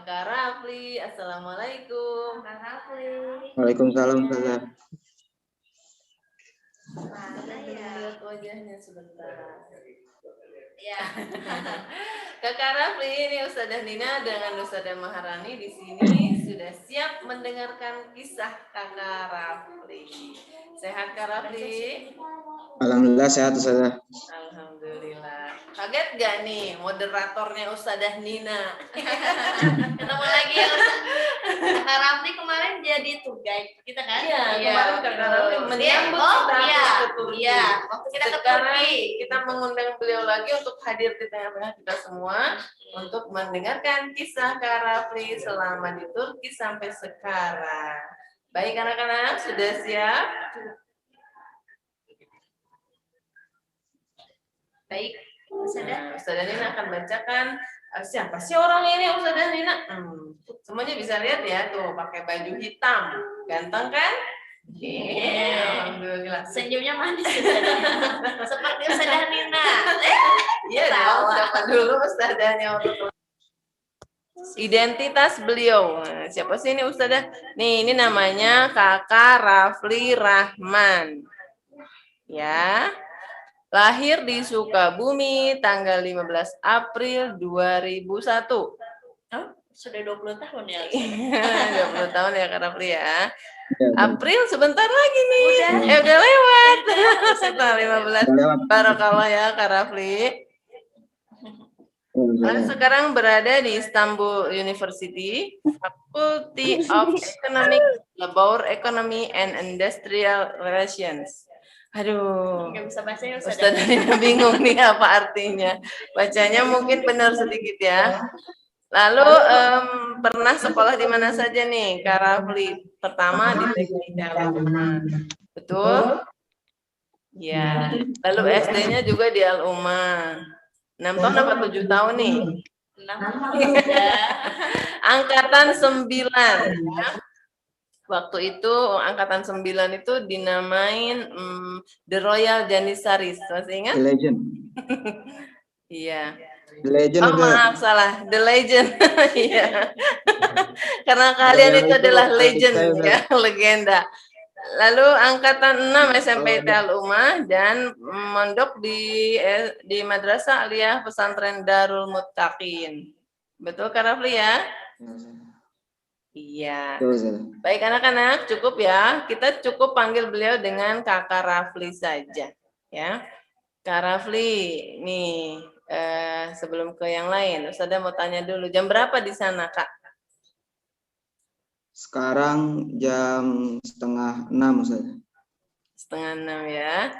Kakak Rafli. Assalamualaikum. Kakak Rafli. Waalaikumsalam, Ustazah. Mana ya? Lihat wajahnya sebentar. Ya. Kakak Rafli, ini Ustazah Nina dengan Ustazah Maharani di sini sudah siap mendengarkan kisah Kakak Rafli. Sehat Kak Rafli? Alhamdulillah sehat, Ustazah. Alhamdulillah. Kaget gak nih moderatornya Ustazah Nina? Ketemu lagi ya Kakak Rafli kemarin jadi tour guide kita kan? Iya, kemarin Kakak Rafli menyambut kita ke Turki. Iya, waktu kita ke Sekarang Turki. kita mengundang beliau lagi untuk hadir di tengah-tengah kita semua untuk mendengarkan kisah Kak Rafli selama di Turki sampai sekarang. Baik anak-anak, sudah siap? Baik, Ustazah Nina akan bacakan siapa sih orang ini Ustazah Nina? Semuanya bisa lihat ya tuh pakai baju hitam, ganteng kan? Alhamdulillah. Senyumnya manis seperti Ustazah Nina. Iya dong, siapa dulu Ustazahnya untuk identitas beliau. Nah, siapa sih ini Ustazah? Nih, ini namanya Kakak Rafli Rahman. Ya. Lahir di Sukabumi tanggal 15 April 2001. Oh, sudah 20 tahun ya. 20 tahun ya Kak Rafli ya. April sebentar lagi nih. Udah lewat. Setelah 15. Barakallah ya Kak Rafli. Sekarang berada di Istanbul University, Faculty of Economics, Labor Economy and Industrial Relations. Aduh, nggak bisa bahasa ya Ustazah Nina bingung nih apa artinya. Bacanya mungkin benar sedikit ya. Lalu pernah sekolah di mana saja nih, Kak Rafli? Pertama di Teknik Al-Umma, betul? Ya. Lalu SD-nya juga di Al-Umma. 6 tahun apa 7 tahun nih? 6 tahun. Angkatan 9. Ya. Waktu itu angkatan 9 itu dinamain The Royal Janissaries, masih ingat? The Legend. Iya. The Legend. Oh maaf salah, The Legend. Iya. Karena kalian itu adalah legend ya, legenda. Lalu angkatan 6 SMP Al-Umma dan mondok di Madrasah Aliyah Pesantren Darul Muttaqin. Betul Kak Rafli ya? Iya. Baik anak-anak, cukup ya. Kita cukup panggil beliau dengan Kakak Rafli saja, ya. Kak Rafli, nih sebelum ke yang lain, Ustazah mau tanya dulu, jam berapa di sana, Kak? Sekarang jam 5:30, Ustazah. 5:30 ya.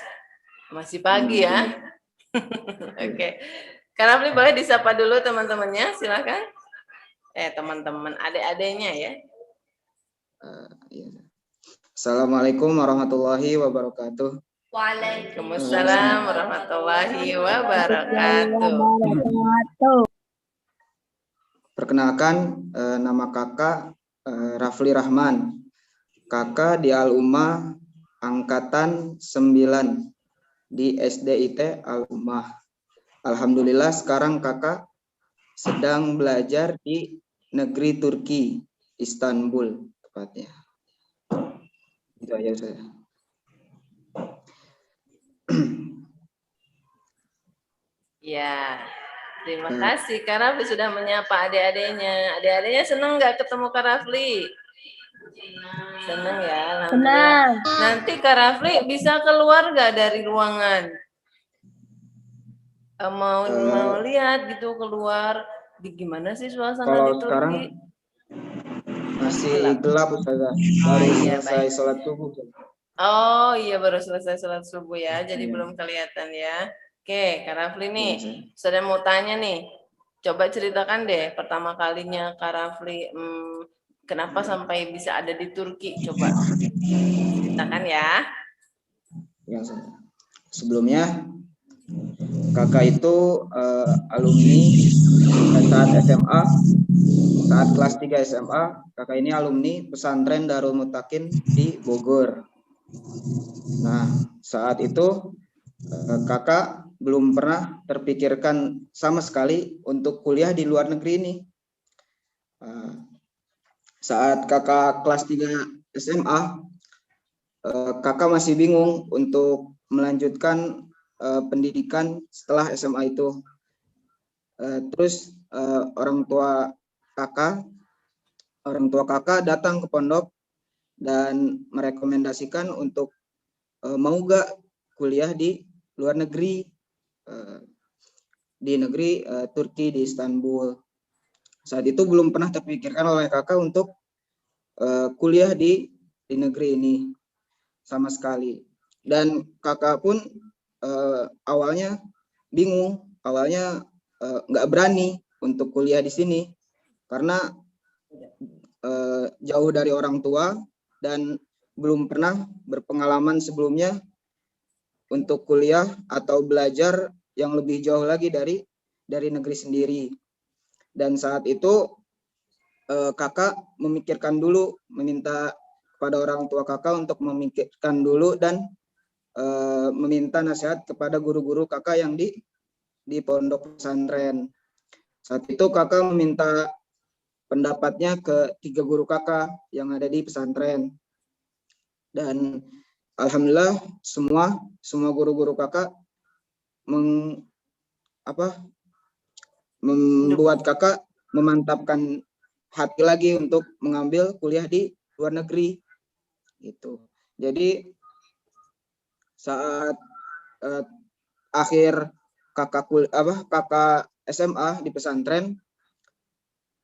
Masih pagi ya. Oke. Kak Rafli boleh disapa dulu teman-temannya, silakan. Teman-teman, adik-adiknya ya. Assalamualaikum warahmatullahi wabarakatuh. Waalaikumsalam warahmatullahi wabarakatuh. Perkenalkan, nama kakak Rafli Rahman. Kakak di Al-Ummah angkatan 9 di SDIT Al-Ummah. Alhamdulillah sekarang kakak sedang belajar di negeri Turki, Istanbul tepatnya. Itu aja saya. Ya, terima kasih Kak Rafli sudah menyapa adik-adiknya. Adik-adiknya senang nggak ketemu Kak Rafli? Senang ya, alhamdulillah. Nanti Kak Rafli bisa keluar nggak dari ruangan? Mau lihat gitu keluar, gimana sih suasana kalau di Turki? Sekarang masih gelap Ustazah. Baru selesai sholat subuh. Oh iya baru selesai sholat subuh ya, jadi belum kelihatan ya. Oke, Kak Rafli nih, sudah mau tanya nih. Coba ceritakan deh pertama kalinya Kak Rafli, kenapa sampai bisa ada di Turki? Coba ceritakan ya. Ya, sebelumnya kakak itu alumni saat SMA, saat kelas 3 SMA, kakak ini alumni pesantren Darul Muttaqin di Bogor. Nah, saat itu kakak belum pernah terpikirkan sama sekali untuk kuliah di luar negeri ini. Saat kakak kelas 3 SMA, kakak masih bingung untuk melanjutkan pendidikan setelah SMA itu. Terus orang tua kakak datang ke pondok dan merekomendasikan untuk mau gak kuliah di luar negeri, Turki, di Istanbul. Saat itu belum pernah terpikirkan oleh kakak untuk kuliah di negeri ini sama sekali. Dan kakak pun awalnya bingung, awalnya nggak berani untuk kuliah di sini karena jauh dari orang tua dan belum pernah berpengalaman sebelumnya untuk kuliah atau belajar yang lebih jauh lagi dari negeri sendiri. Dan saat itu kakak memikirkan dulu, meminta kepada orang tua kakak untuk memikirkan dulu dan meminta nasihat kepada guru-guru kakak yang di pondok pesantren. Saat itu kakak meminta pendapatnya ke 3 guru kakak yang ada di pesantren. Dan alhamdulillah semua guru-guru kakak membuat kakak memantapkan hati lagi untuk mengambil kuliah di luar negeri gitu. Jadi saat akhir kakak SMA di pesantren,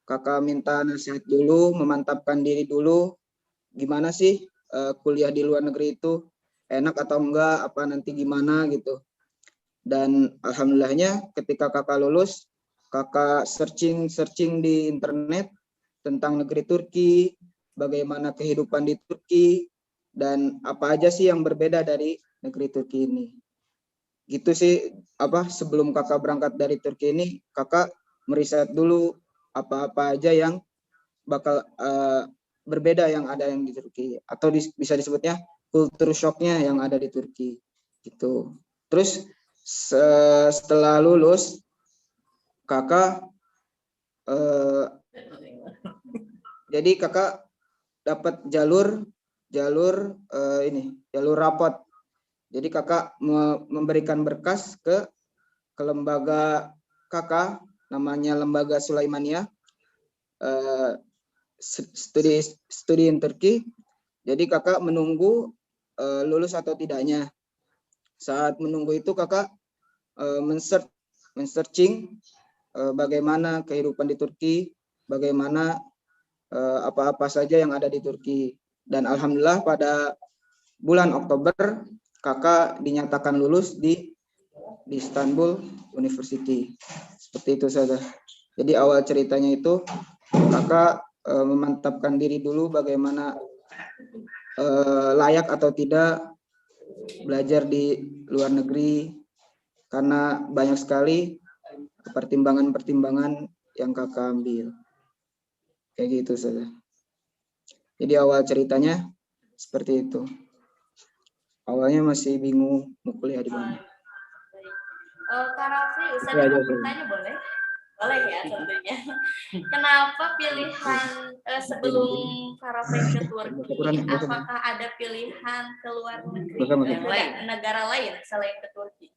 kakak minta nasihat dulu, memantapkan diri dulu, gimana sih kuliah di luar negeri itu, enak atau enggak, apa nanti gimana gitu. Dan alhamdulillahnya ketika kakak lulus, kakak searching di internet tentang negeri Turki, bagaimana kehidupan di Turki, dan apa aja sih yang berbeda dari negeri Turki ini. Gitu sih, sebelum kakak berangkat dari Turki ini, kakak meriset dulu apa-apa aja yang bakal berbeda yang ada yang di Turki, atau bisa disebutnya kultur shocknya yang ada di Turki gitu. Terus setelah lulus kakak jadi kakak dapat jalur rapot. Jadi kakak memberikan berkas ke lembaga kakak, namanya lembaga Sulaimaniyah, studi in Turki. Jadi kakak menunggu lulus atau tidaknya. Saat menunggu itu kakak men-searching bagaimana kehidupan di Turki, bagaimana apa-apa saja yang ada di Turki. Dan alhamdulillah pada bulan Oktober kakak dinyatakan lulus di Istanbul University. Seperti itu saja. Jadi awal ceritanya itu kakak memantapkan diri dulu bagaimana layak atau tidak belajar di luar negeri, karena banyak sekali pertimbangan-pertimbangan yang kakak ambil. Kayak gitu saja. Jadi awal ceritanya seperti itu. Awalnya masih bingung mau kuliah di mana. Kak Rafli, Ustaz bertanya boleh? Boleh ya tentunya. Kenapa pilihan sebelum Kak Rafli ke Turki, apakah ada pilihan ke luar negeri, negara lain selain ke Turki?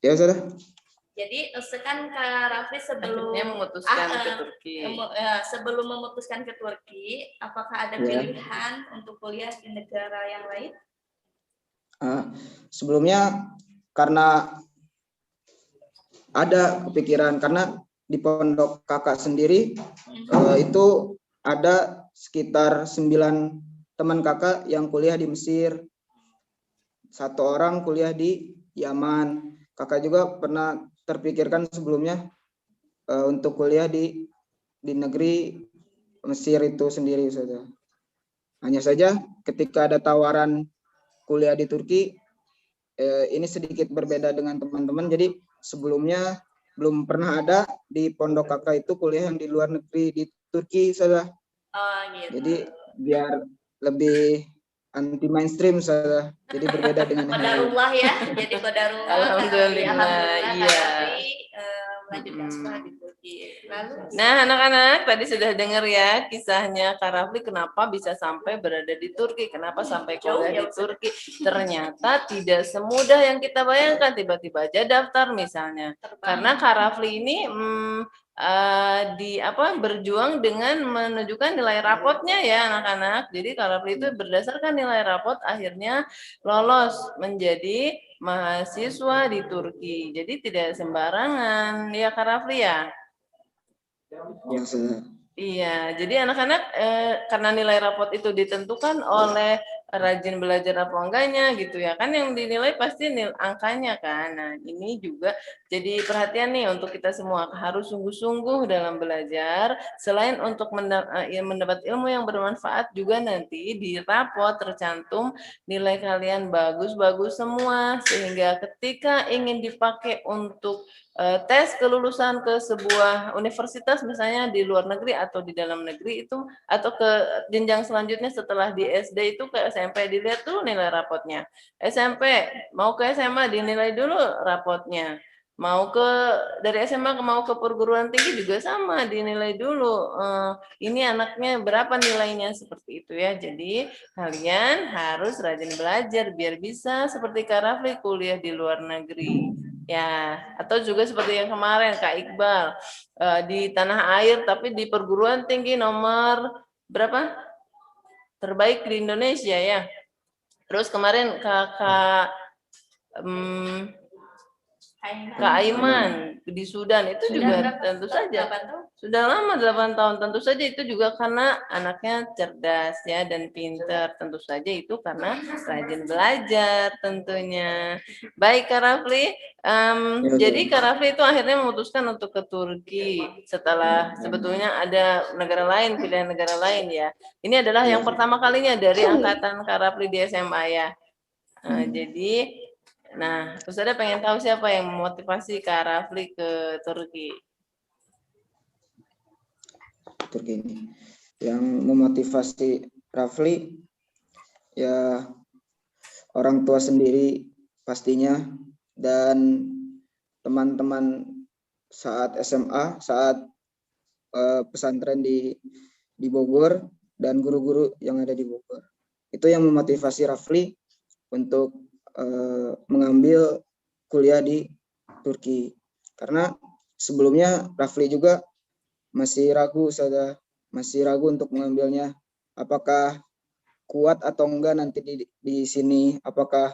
Ya sudah. Jadi kan Kak Rafli sebelum memutuskan ke Turki. Sebelum memutuskan ke Turki, apakah ada pilihan untuk kuliah di negara yang lain? Sebelumnya karena ada kepikiran, karena di pondok kakak sendiri itu ada sekitar 9 teman kakak yang kuliah di Mesir, 1 orang kuliah di Yaman. Kakak juga pernah terpikirkan sebelumnya untuk kuliah di negeri Mesir itu sendiri saja. Hanya saja ketika ada tawaran kuliah di Turki, ini sedikit berbeda dengan teman-teman. Jadi sebelumnya belum pernah ada di pondok kakak itu kuliah yang di luar negeri, di Turki saja. Gitu. Jadi biar lebih anti mainstream saja. Jadi berbeda dengan Qadarullah ya. Jadi qadarullah. Alhamdulillah, iya. melanjutkan sekolah di Turki. Lalu Nah, anak-anak tadi sudah dengar ya kisahnya Kak Rafli kenapa bisa sampai berada di Turki, kenapa sampai kuliah di Turki. Ternyata tidak semudah yang kita bayangkan, tiba-tiba aja daftar misalnya. Karena Kak Rafli ini berjuang dengan menunjukkan nilai rapotnya ya anak-anak. Jadi Kak Rafli itu berdasarkan nilai rapot akhirnya lolos menjadi mahasiswa di Turki. Jadi tidak sembarangan ya Kak Rafli ya. Ya, Ustazah. Iya, jadi anak-anak karena nilai rapot itu ditentukan oleh rajin belajar apa enggaknya gitu ya kan yang dinilai pasti angkanya kan. Nah ini juga jadi perhatian nih untuk kita semua harus sungguh-sungguh dalam belajar selain untuk mendapat ilmu yang bermanfaat juga nanti di rapot tercantum nilai kalian bagus-bagus semua sehingga ketika ingin dipakai untuk tes kelulusan ke sebuah universitas misalnya di luar negeri atau di dalam negeri itu atau ke jenjang selanjutnya setelah di SD itu ke SMP dilihat dulu nilai rapotnya. SMP mau ke SMA dinilai dulu rapotnya. Mau ke dari SMA mau ke perguruan tinggi juga sama dinilai dulu. Ini anaknya berapa nilainya seperti itu ya. Jadi kalian harus rajin belajar biar bisa seperti Kak Rafli kuliah di luar negeri. Ya, atau juga seperti yang kemarin Kak Iqbal di tanah air tapi di perguruan tinggi nomor berapa? Terbaik di Indonesia ya. Terus kemarin Kak Aiman di Sudan itu juga tentu saja sudah lama 8 tahun tentu saja itu juga karena anaknya cerdas ya dan pintar tentu saja itu karena rajin belajar tentunya. Baik Kak Rafli, jadi Kak Rafli itu akhirnya memutuskan untuk ke Turki setelah sebetulnya ada negara lain pilihan negara lain ya. Ini adalah yang pertama kalinya dari angkatan Kak Rafli di SMA ya. Jadi nah, terus ada pengen tahu siapa yang memotivasi Kak Rafli ke Turki? Turki ini. Yang memotivasi Rafli ya orang tua sendiri pastinya dan teman-teman saat SMA, saat pesantren di Bogor dan guru-guru yang ada di Bogor. Itu yang memotivasi Rafli untuk mengambil kuliah di Turki. Karena sebelumnya Rafli juga masih ragu untuk mengambilnya. Apakah kuat atau enggak nanti di sini? Apakah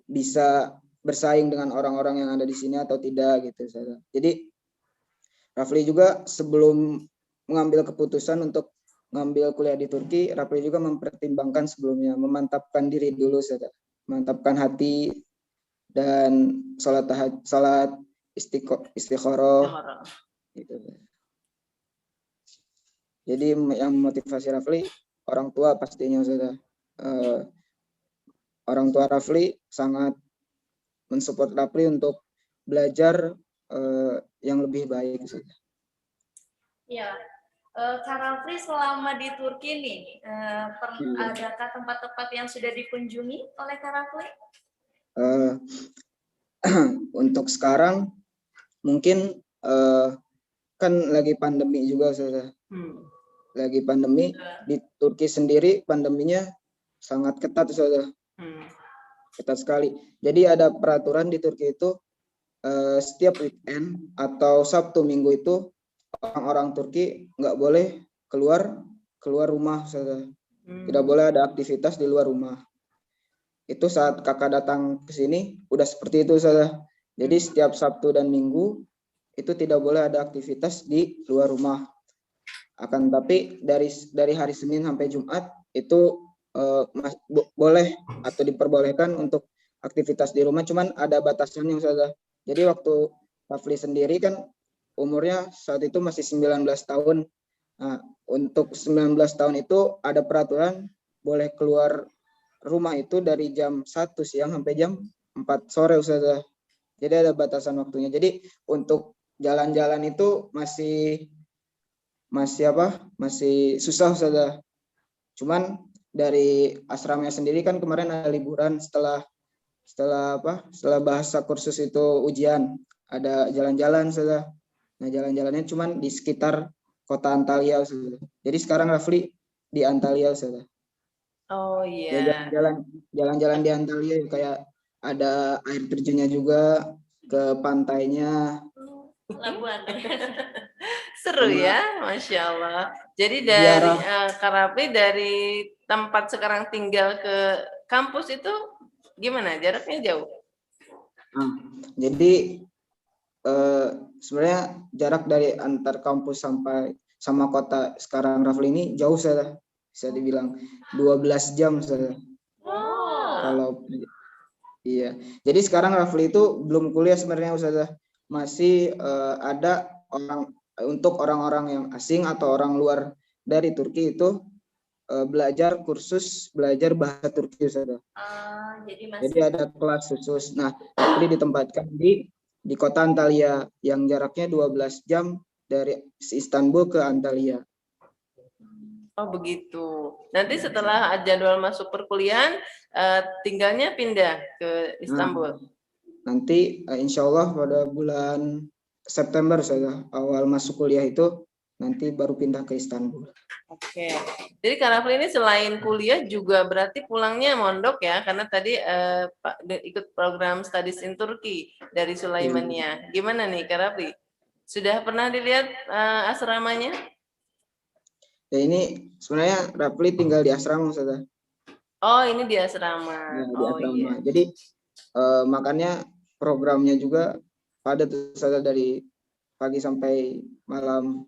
bisa bersaing dengan orang-orang yang ada di sini atau tidak gitu. Jadi Rafli juga sebelum mengambil keputusan untuk mengambil kuliah di Turki, Rafli juga mempertimbangkan sebelumnya, memantapkan diri dulu, memantapkan hati dan salat istikharah. Gitu. Jadi yang memotivasi Rafli orang tua pastinya sudah. Orang tua Rafli sangat mensupport Rafli untuk belajar yang lebih baik. Ya. Kak Rafli selama di Turki nih, adakah tempat-tempat yang sudah dikunjungi oleh Kak Rafli? Untuk sekarang mungkin kan lagi pandemi juga sudah. Lagi pandemi di Turki sendiri pandeminya sangat ketat sudah. Ketat sekali. Jadi ada peraturan di Turki itu setiap weekend atau Sabtu Minggu itu orang-orang Turki nggak boleh keluar rumah, saudara. Tidak boleh ada aktivitas di luar rumah. Itu saat kakak datang ke sini udah seperti itu, saudara. Jadi setiap Sabtu dan Minggu itu tidak boleh ada aktivitas di luar rumah. Akan tapi dari hari Senin sampai Jumat itu boleh atau diperbolehkan untuk aktivitas di rumah, cuman ada batasannya, saudara. Jadi waktu Rafli sendiri kan umurnya saat itu masih 19 tahun. Nah, untuk 19 tahun itu ada peraturan boleh keluar rumah itu dari jam 1 siang sampai jam 4 sore, Ustazah. Jadi ada batasan waktunya. Jadi untuk jalan-jalan itu masih susah, Ustazah. Cuman dari asramanya sendiri kan kemarin ada liburan setelah bahasa kursus itu ujian. ada jalan-jalan Ustazah. Nah, jalan-jalannya cuman di sekitar kota Antalya Ustazah. Jadi sekarang Rafli di Antalya Ustazah. Oh Ya iya. jalan-jalan di Antalya kayak ada air terjunnya juga, ke pantainya. Pelabuhan. Seru Sama ya, Masya Allah. Jadi dari ziarah. Kak Rafli dari tempat sekarang tinggal ke kampus itu gimana? Jaraknya jauh? Nah, jadi sebenarnya jarak dari antar kampus sampai sama kota sekarang Rafli ini jauh Ustazah. Bisa dibilang 12 jam Ustazah. Wow. Kalau iya. Jadi sekarang Rafli itu belum kuliah sebenarnya Ustazah. Masih ada untuk orang-orang yang asing atau orang luar dari Turki itu belajar kursus belajar bahasa Turki Ustazah. Jadi ada kelas khusus. Nah, Rafli ditempatkan di kota Antalya yang jaraknya 12 jam dari Istanbul ke Antalya. Oh begitu. Nanti setelah jadwal masuk perkuliahan, tinggalnya pindah ke Istanbul. Nanti insya Allah pada bulan September saja awal masuk kuliah itu nanti baru pindah ke Istanbul. Oke. Jadi Kak Rafli ini selain kuliah juga berarti pulangnya mondok ya, karena tadi Pak ikut program Studies in Turki dari Sulaimania. Gimana nih Kak Rafli? Sudah pernah dilihat asramanya? Ya ini sebenarnya Rafli tinggal di asrama saja. Oh ini di asrama. Ya, di Oh asrama. iya. Jadi makanya programnya juga padat saja dari pagi sampai malam.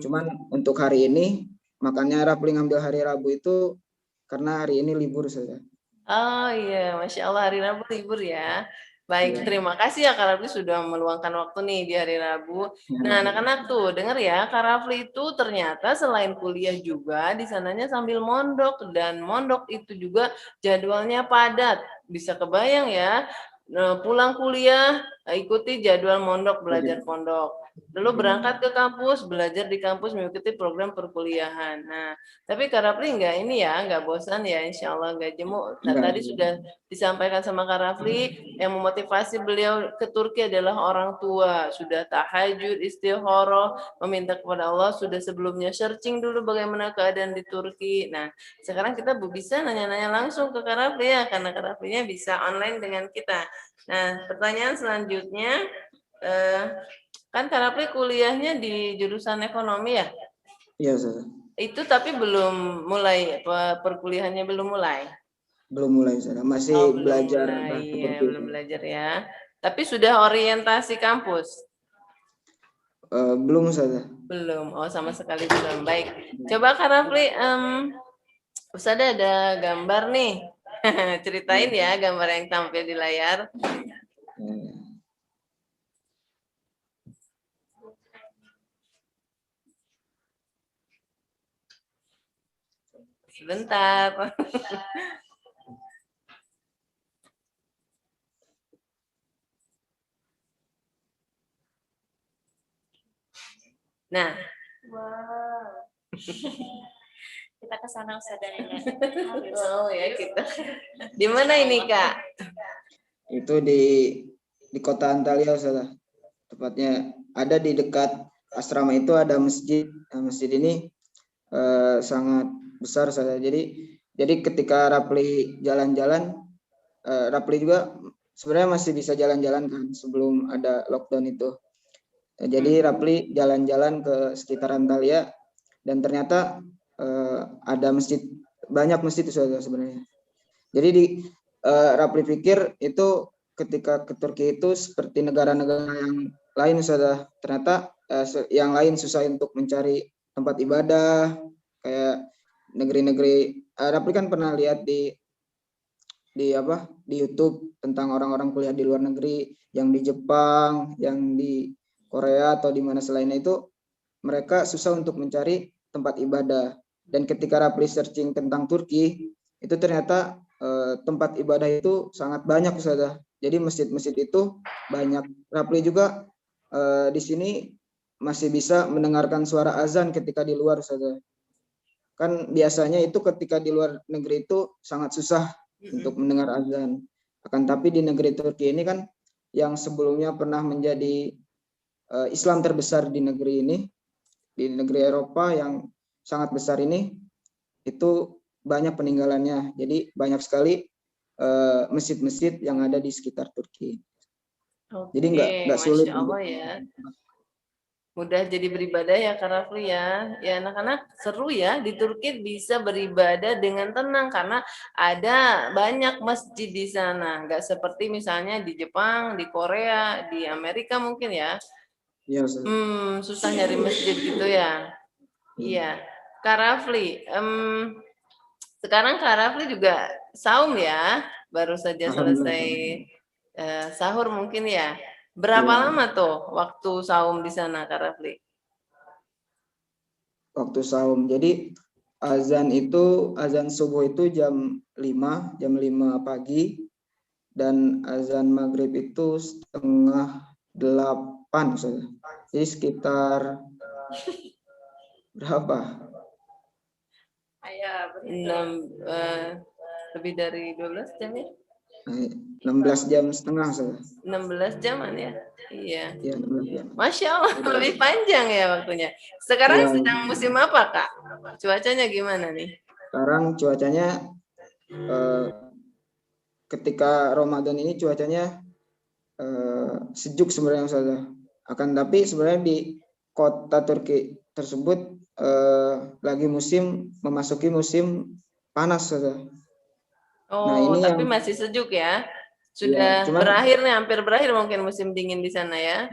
Cuman untuk hari ini makanya Rafli ngambil hari Rabu itu karena hari ini libur saja. Oh iya, Masya Allah hari Rabu libur ya. Baik, terima kasih ya Kak Rafli sudah meluangkan waktu nih di hari Rabu. Nah anak-anak tuh denger ya, Kak Rafli itu ternyata selain kuliah juga di sananya sambil mondok, dan mondok itu juga jadwalnya padat. Bisa kebayang ya, pulang kuliah ikuti jadwal mondok, belajar pondok. Lalu berangkat ke kampus, belajar di kampus mengikuti program perkuliahan. Nah, tapi Kak Rafli nggak bosan ya, insya Allah nggak jemu. Nah, tadi sudah disampaikan sama Kak Rafli, yang memotivasi beliau ke Turki adalah orang tua. Sudah tahajud, istikharah, meminta kepada Allah, sudah sebelumnya searching dulu bagaimana keadaan di Turki. Nah, sekarang kita bisa nanya-nanya langsung ke Kak Rafli ya, karena Kak Raflinya bisa online dengan kita. Nah, pertanyaan selanjutnya, kan Kak Rafli kuliahnya di jurusan ekonomi ya? Iya, Ustaz. Itu tapi belum mulai, perkuliahannya belum mulai? Belum mulai, Ustaz. Masih belajar bahasa Turki. Ya, belum belajar ya. Tapi sudah orientasi kampus? Belum, Ustaz. Belum, oh sama sekali belum. Baik, coba Kak Rafli, Ustaz ada gambar nih. Ceritain ya gambar yang tampil di layar. Sebentar. Nah. Wow. Kita ke sana Ustaz dan Oh ya kita. Di mana ini Kak? Itu di kota Antalya Ustaz. Tepatnya ada di dekat asrama itu ada masjid. Nah, masjid ini sangat besar Ustaz. Jadi ketika Rafli jalan-jalan, Rafli juga sebenarnya masih bisa jalan-jalan kan sebelum ada lockdown itu. Jadi Rafli jalan-jalan ke sekitar Antalya dan ternyata ada masjid, banyak masjid itu sebenarnya. Jadi Rafli pikir itu ketika ke Turki itu seperti negara-negara yang lain sudah, ternyata yang lain susah untuk mencari tempat ibadah kayak negeri-negeri. Rafli kan pernah lihat di YouTube tentang orang-orang kuliah di luar negeri yang di Jepang, yang di Korea atau di mana selainnya itu mereka susah untuk mencari tempat ibadah. Dan ketika Rafli searching tentang Turki, itu ternyata tempat ibadah itu sangat banyak Ustazah. Jadi masjid-masjid itu banyak. Rafli juga di sini masih bisa mendengarkan suara azan ketika di luar Ustazah. Kan biasanya itu ketika di luar negeri itu sangat susah untuk mendengar azan. Akan tapi di negeri Turki ini kan yang sebelumnya pernah menjadi Islam terbesar di negeri ini, di negeri Eropa yang sangat besar ini, itu banyak peninggalannya. Jadi banyak sekali masjid-masjid yang ada di sekitar Turki. Oke, Jadi nggak sulit Masya Allah ya. Mudah jadi beribadah ya Kak Rafli ya. Ya anak-anak seru ya di Turki bisa beribadah dengan tenang karena ada banyak masjid di sana. Nggak seperti misalnya di Jepang, di Korea, di Amerika mungkin ya. Iya, Ustaz. Susah nyari masjid gitu ya. Iya. Kak Rafli, sekarang Kak Rafli juga saum ya. Baru saja selesai sahur mungkin ya. Berapa Iya. lama tuh waktu saum di sana Kak Rafli? Waktu saum. Jadi azan subuh itu jam 5 pagi, dan azan maghrib itu setengah 8. Jadi sekitar berapa? Lebih dari 12 jam ya? 16 jam setengah. 16 jaman ya? Iya. Ya, 16 jam. Masya Allah, lebih panjang ya waktunya. Sekarang Ya, sedang musim apa Kak? Cuacanya gimana nih? sekarang cuacanya ketika Ramadan ini cuacanya sejuk sebenarnya, Ustazah. Akan tapi sebenarnya di kota Turki tersebut lagi memasuki musim panas, Ustazah. Oh, ini tapi masih sejuk ya? Sudah cuman berakhir nih, hampir berakhir mungkin musim dingin di sana ya?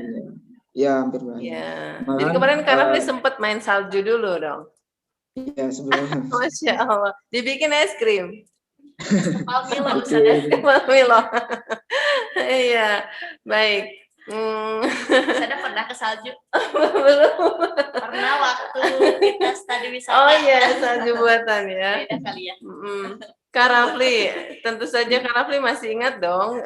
ya hampir berakhir. Ya. Jadi Malahan, kemarin Kak Rafli sempat main salju dulu dong. ya sebelumnya. Masya Allah. Dibikin es krim. Milo, Ustazah. Milo. Iya, baik. Ustazah pernah ke salju? Belum. Pernah waktu kita studi wisata. Oh iya, salju buatan ya. Beda kali ya. Kak Rafli, tentu saja Kak Rafli masih ingat dong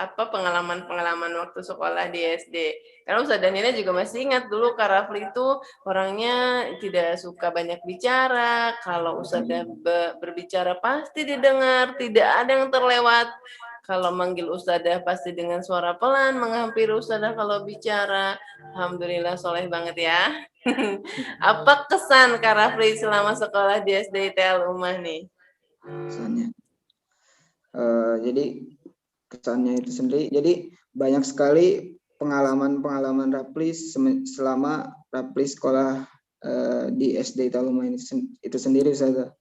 apa pengalaman-pengalaman waktu sekolah di SD. Karena Ustazah Nina juga masih ingat dulu Kak Rafli itu orangnya tidak suka banyak bicara. Kalau Ustazah berbicara pasti didengar, tidak ada yang terlewat. Kalau manggil Ustazah pasti dengan suara pelan, menghampiri Ustazah kalau bicara. Alhamdulillah soleh banget ya. Apa kesan Kak Rafli selama sekolah di SD ITL Ummah nih? Kesannya. Jadi kesannya itu sendiri. Jadi banyak sekali pengalaman Rafli selama Rafli sekolah di SD ITL Ummah itu sendiri, Ustazah.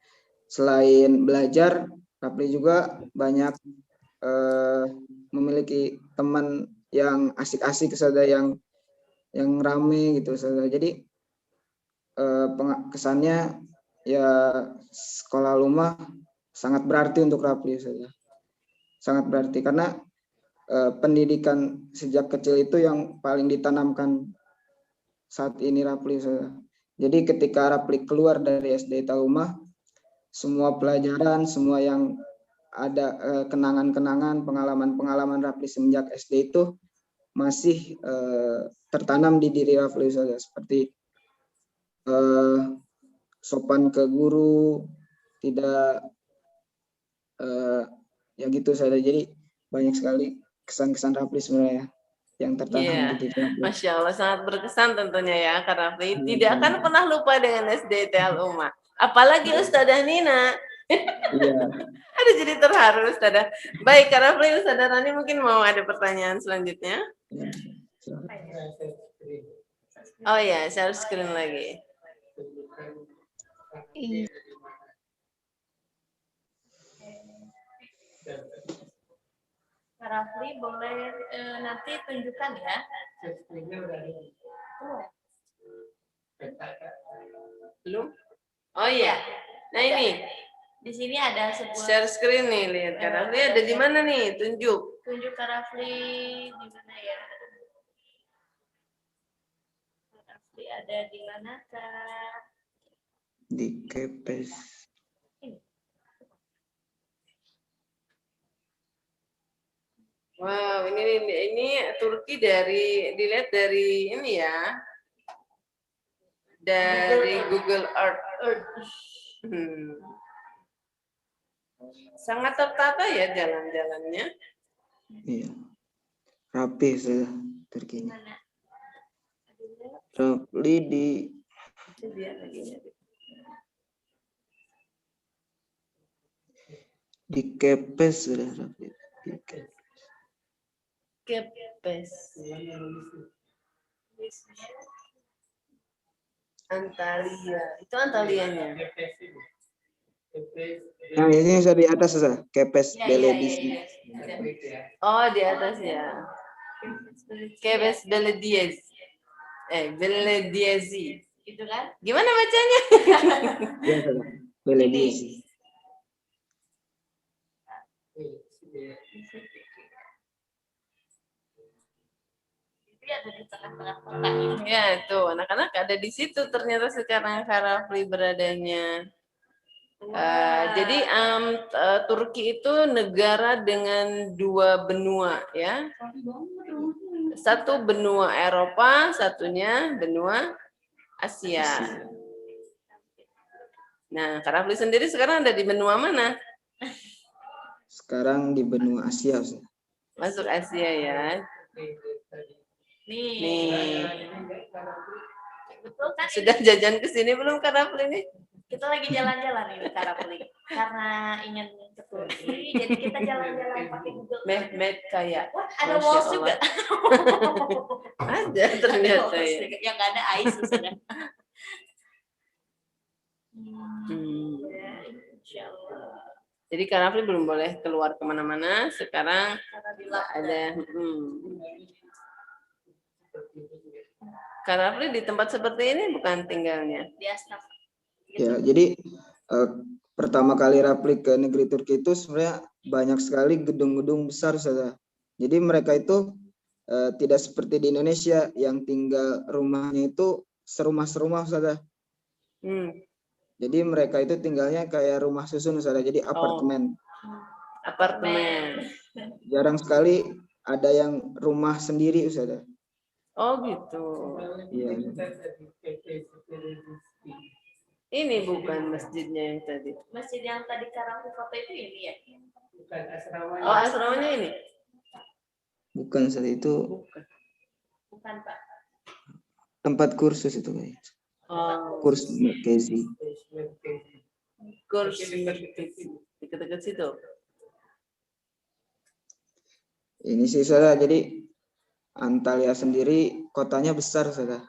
Selain belajar, Rafli juga banyak memiliki teman yang asik-asik, Ustazah, yang rame gitu, Ustazah. Jadi kesannya ya sekolah Ummah sangat berarti untuk Rafli, Ustazah. Sangat berarti karena pendidikan sejak kecil itu yang paling ditanamkan saat ini Rafli, Ustazah. Jadi ketika Rafli keluar dari SD ITL Ummah, semua pelajaran, semua yang ada kenangan-kenangan, pengalaman-pengalaman Rafli semenjak SD itu masih tertanam di diri Rafli, Ustazah. Seperti sopan ke guru, tidak ya gitu, Ustazah. Jadi banyak sekali kesan-kesan Rafli sebenarnya yang tertanam di diri Rafli. Masya Allah, sangat berkesan tentunya ya Kak Rafli. Tidak akan pernah lupa dengan SD ITL Ummah. Apalagi Ustazah Nina. Iya. Aduh, jadi terharu Ustazah. Baik, Kak Rafli, Ustazah Rani mungkin mau ada pertanyaan selanjutnya. Oh ya, share screen lagi. Kak Rafli boleh nanti tunjukkan ya. Belum? Oh iya. Nah ini. Di sini ada sebuah Share screen nih, lihat Kak Rafli ada di mana nih? Tunjuk. Tunjuk Kak Rafli di mana ya? Kak Rafli ada di mana, Kak? Di Kepes. Wow, ini Turki dilihat dari ini ya. Dari Google Earth. Sangat tertata ya jalan-jalannya. Iya. Rapi sudah Turkinya. Mana? Rapli di Kepes sudah Rapli. Kepes. Antalya. Itu Antalianya. Nah, ini sudah di atas sudah. Kepes Ya, Beledisi. Oh, di atas ya. Kepes Belediez. Belediezi. Gitu kan? Gimana bacanya? Ya, sudah. Beledisi. Itu ada di tengah-tengah kota ini. Ya, tuh anak-anak ada di situ ternyata sekarang Karafli beradanya. Jadi Turki itu negara dengan dua benua ya. Satu benua Eropa, satunya benua Asia. Nah, Karafli sendiri sekarang ada di benua mana? Sekarang di benua Asia. Ustaz. Masuk Asia ya. Nih. Betul kan? Sudah jajan ke sini belum Karafli nih? Kita lagi jalan-jalan ini Karafli. Karena ingin ke Turki, jadi kita jalan-jalan pakai Google. Mehmet Kaya. Wah, ada Masya walls Allah. juga. Ada ternyata Walls ya. juga. Yang nggak ada ais sudah. Hmm. Insya Allah. Jadi Karafli belum boleh keluar kemana-mana. Sekarang Karena di lockdown. ada. Karafli di tempat seperti ini bukan tinggalnya. Di Asnaf. Ya, jadi pertama kali Rapli ke negeri Turki itu sebenarnya banyak sekali gedung-gedung besar saja. Jadi mereka itu tidak seperti di Indonesia yang tinggal rumahnya itu serumah-serumah saja. Jadi mereka itu tinggalnya kayak rumah susun saja. Jadi apartemen. Apartemen. Jarang sekali ada yang rumah sendiri saja. Oh gitu. Iya. Ini bukan masjidnya yang tadi. Masjid yang tadi Karafli foto itu ini ya? Bukan asramanya. Oh asramanya ini? Bukan saja itu Bukan. Bukan Pak. tempat kursus itu guys. Oh. Kurs Merkezi. Kurs dekat-dekat situ. Ini sih saudara, jadi Antalya sendiri kotanya besar saudara.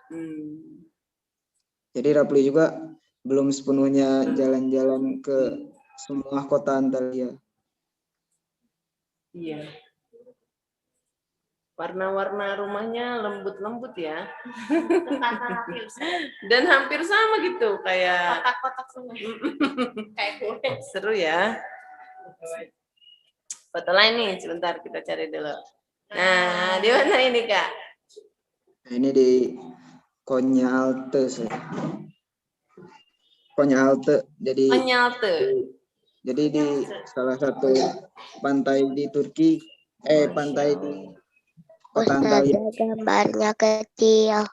Jadi Rapli juga belum sepenuhnya jalan-jalan ke semua kota Antalya. Iya. Warna-warna rumahnya lembut-lembut ya. Dan hampir sama gitu kayak kotak-kotak semua. Kayak kue. Seru ya. Foto lain nih, sebentar kita cari dulu. Nah, di mana ini Kak? Nah, ini di Konyalte. Konyalte. Jadi di salah satu pantai di Turki, pantai di kota Antalya. Gambarnya kecil.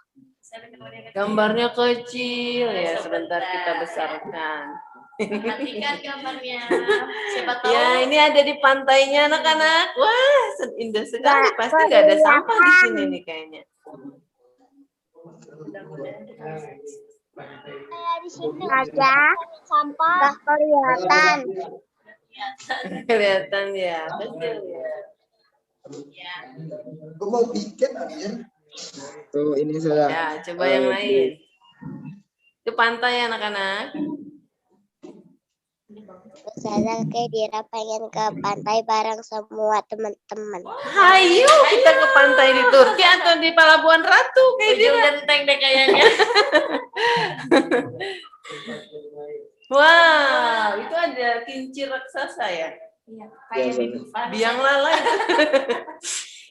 Gambarnya kecil ya, sebentar kita besarkan. Perhatikan gambarnya. Siapa tahu. Ya, ini ada di pantainya anak-anak. Wah, indah sekali. Pasti nggak ada sampah di sini nih kayaknya. Di sini aja sampah nggak kelihatan. Kelihatan ya, kecil ya. Gue mau bikin anjir. Tuh ini sudah. Ya, coba yang lain. Itu pantai anak-anak. Saya kayak Dira pengen ke pantai bareng semua teman-teman. Hayu, kita ke pantai di Turki atau di Palabuhan Ratu kayak Ujung Dira. genteng deh kayaknya. Wow, itu ada kincir raksasa ya. Iya, kayak di Dufan. Biang lala itu.